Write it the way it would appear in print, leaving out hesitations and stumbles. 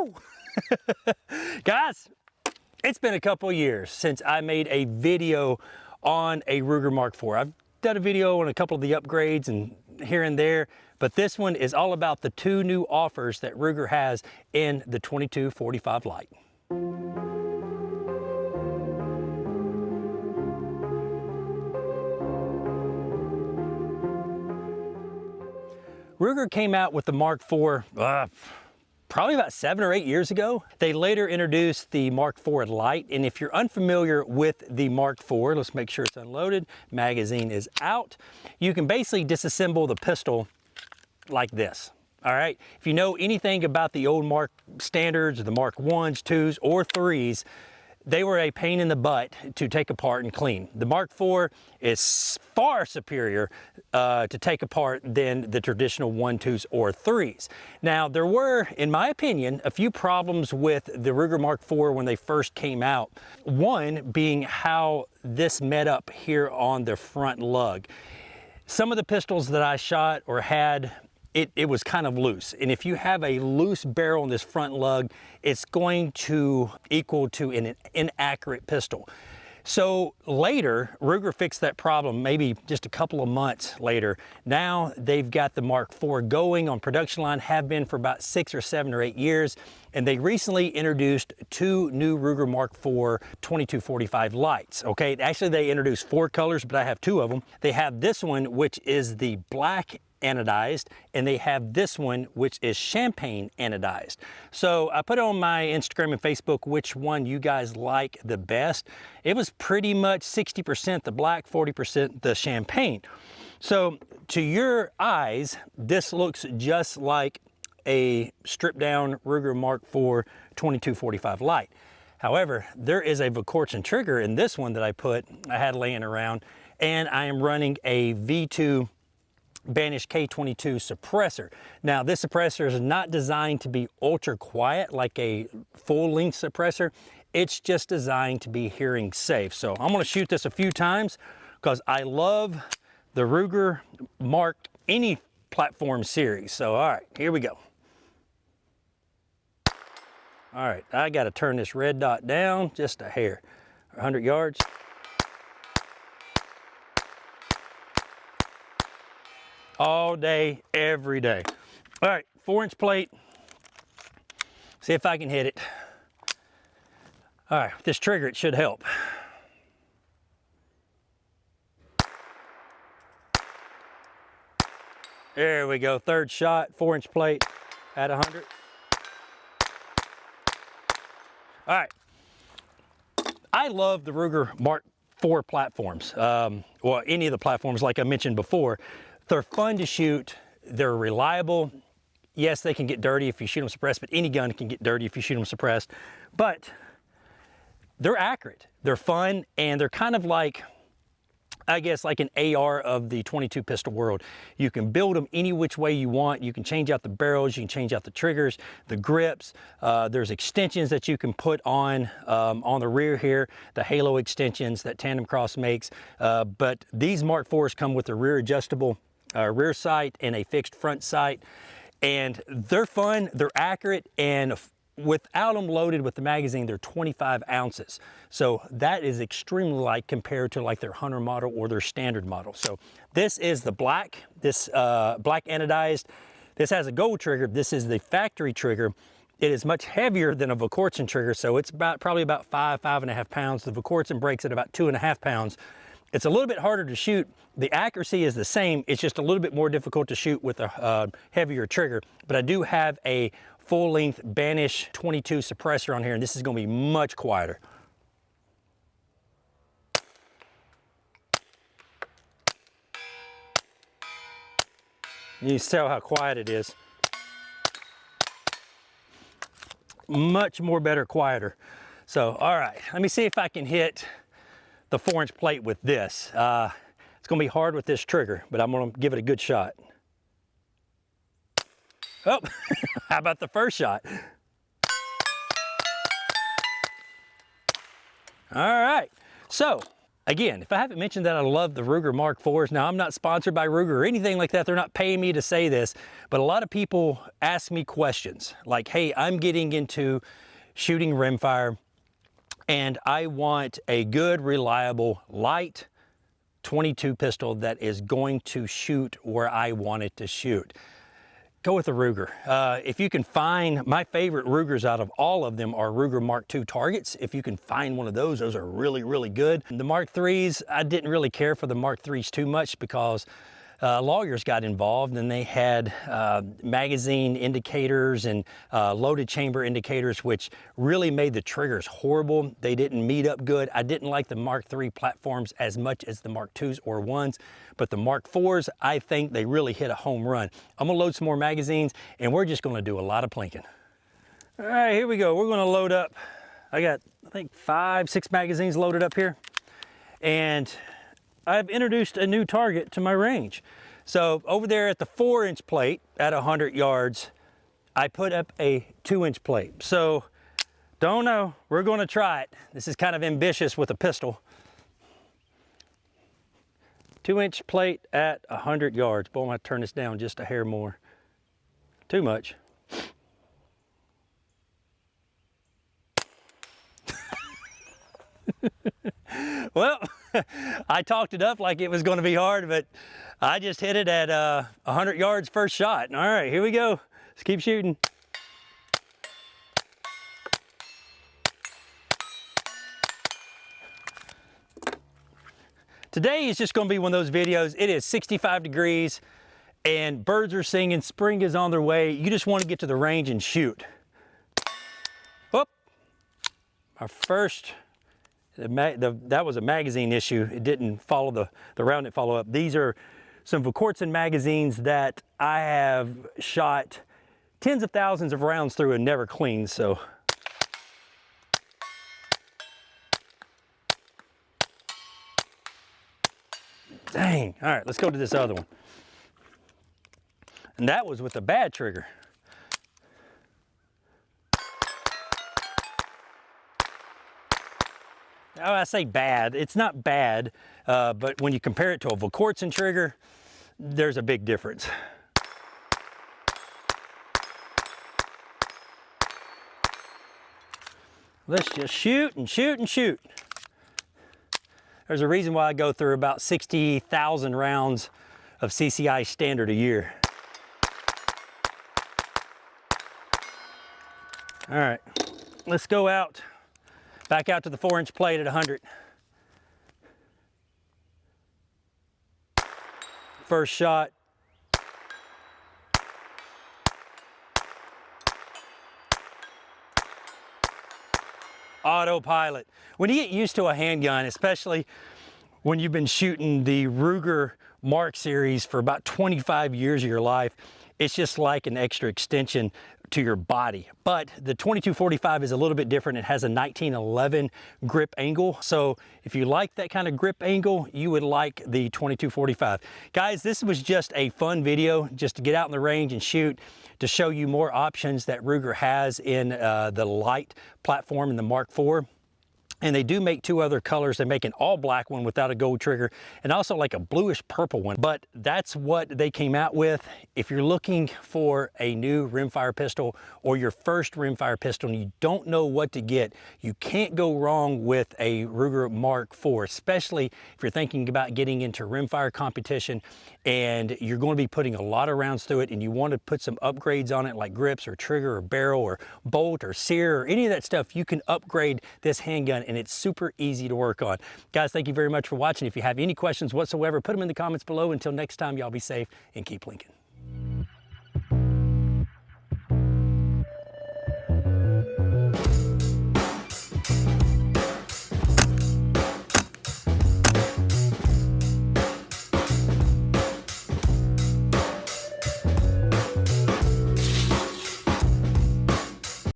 Woo! Guys, it's been a couple years since I made a video on a Ruger Mark IV. I've done a video on a couple of the upgrades and here and there, but this one is all about the two new offers that Ruger has in the 2245 Lite. Ruger came out with the Mark IV probably about 7 or 8 years ago. They later introduced the Mark IV Lite, and if you're unfamiliar with the Mark IV, let's make sure it's unloaded, magazine is out. You can basically disassemble the pistol like this. All right, if you know anything about the old Mark standards, or the Mark 1s, 2s, or 3s, they were a pain in the butt to take apart and clean. The Mark IV is far superior to take apart than the traditional 1, 2s, or 3s. Now, there were, in my opinion, a few problems with the Ruger Mark IV when they first came out. One being how this met up here on the front lug. Some of the pistols that I shot or had, it was kind of loose. And if you have a loose barrel in this front lug, it's going to equal to an inaccurate pistol. So later, Ruger fixed that problem maybe just a couple of months later. Now they've got the Mark IV going on production line, have been for about 6 or 7 or 8 years. And they recently introduced two new Ruger Mark IV 2245 Lites, okay? Actually, they introduced 4 colors, but I have 2 of them. They have this one, which is the black anodized, and they have this one, which is champagne anodized. So I put on my Instagram and Facebook which one you guys like the best. It was pretty much 60% the black, 40% the champagne. So to your eyes, this looks just like a stripped down Ruger Mark IV 2245 Lite. However, there is a Verkorzen trigger in this one that I had laying around, and I am running a V2 Banish K22 suppressor. Now, this suppressor is not designed to be ultra quiet like a full length suppressor. It's just designed to be hearing safe. So I'm gonna shoot this a few times because I love the Ruger Mark any platform series. So all right, here we go. All right, I gotta turn this red dot down just a hair. 100 yards. All day, every day. All right, 4-inch plate. See if I can hit it. All right, with this trigger, it should help. There we go, 3rd shot, 4-inch plate at 100. All right, I love the Ruger Mark IV platforms. Well, any of the platforms like I mentioned before. They're fun to shoot, they're reliable. Yes, they can get dirty if you shoot them suppressed, but any gun can get dirty if you shoot them suppressed. But they're accurate, they're fun, and they're kind of like, I guess, like an AR of the 22 pistol world. You can build them any which way you want. You can change out the barrels, you can change out the triggers, the grips. There's extensions that you can put on the rear here, the halo extensions that Tandem Cross makes. But these Mark IVs come with a rear adjustable rear sight and a fixed front sight. And they're fun, they're accurate, and without them loaded with the magazine, they're 25 ounces. So that is extremely light compared to like their Hunter model or their standard model. So this is the black, this black anodized. This has a gold trigger. This is the factory trigger. It is much heavier than a Verkorzen trigger, so it's probably about 5.5 pounds. The Verkorzen breaks at about 2.5 pounds. It's a little bit harder to shoot. The accuracy is the same. It's just a little bit more difficult to shoot with a heavier trigger. But I do have a full-length Banish 22 suppressor on here, and this is going to be much quieter. You can tell how quiet it is. Much more better, quieter. So, all right, let me see if I can hit the 4-inch plate with this. It's gonna be hard with this trigger, but I'm gonna give it a good shot. Oh, how about the first shot? All right, so Again, if I haven't mentioned that I love the Ruger Mark IVs, now I'm not sponsored by Ruger or anything like that. They're not paying me to say this, but a lot of people ask me questions like, hey, I'm getting into shooting rimfire and I want a good, reliable, light 22 pistol that is going to shoot where I want it to shoot. Go with the Ruger. If you can find, my favorite Rugers out of all of them are Ruger Mark II targets. If you can find one of those are really, really good. The Mark IIIs, I didn't really care for the Mark IIIs too much because lawyers got involved and they had magazine indicators and loaded chamber indicators, which really made the triggers horrible. They didn't meet up good. I didn't like the Mark III platforms as much as the Mark IIs or ones, but the Mark IVs, I think they really hit a home run. I'm gonna load some more magazines and we're just gonna do a lot of plinking. All right, here we go. We're gonna load up. I got, I think 5, 6 magazines loaded up here. And I've introduced a new target to my range. So over there at the 4-inch plate at 100 yards, I put up a 2-inch plate. So don't know, we're gonna try it. This is kind of ambitious with a pistol. 2-inch plate at 100 yards. Boy, I'm gonna turn this down just a hair more. Too much. Well, I talked it up like it was going to be hard, but I just hit it at 100 yards first shot. All right, here we go. Let's keep shooting. Today is just going to be one of those videos. It is 65 degrees and birds are singing. Spring is on their way. You just want to get to the range and shoot. Whoop. Our first... that was a magazine issue. It didn't follow the round didn't follow up. These are some Vukourtsan magazines that I have shot tens of thousands of rounds through and never cleaned, so. Dang, all right, let's go to this other one. And that was with a bad trigger. Oh, I say bad, it's not bad, but when you compare it to a Vukourtsan trigger, there's a big difference. Let's just shoot and shoot and shoot. There's a reason why I go through about 60,000 rounds of CCI standard a year. All right, let's go out. Back out to the 4-inch plate at 100. First shot. Autopilot. When you get used to a handgun, especially when you've been shooting the Ruger Mark series for about 25 years of your life, it's just like an extra extension to your body. But the 2245 is a little bit different. It has a 1911 grip angle. So if you like that kind of grip angle, you would like the 2245. Guys, this was just a fun video just to get out in the range and shoot, to show you more options that Ruger has in the Lite platform in the Mark IV. And they do make 2 other colors. They make an all black one without a gold trigger and also like a bluish purple one. But that's what they came out with. If you're looking for a new rimfire pistol or your first rimfire pistol and you don't know what to get, you can't go wrong with a Ruger Mark IV, especially if you're thinking about getting into rimfire competition and you're going to be putting a lot of rounds through it and you want to put some upgrades on it like grips or trigger or barrel or bolt or sear or any of that stuff. You can upgrade this handgun and it's super easy to work on. Guys, thank you very much for watching. If you have any questions whatsoever, put them in the comments below. Until next time, y'all be safe and keep linking.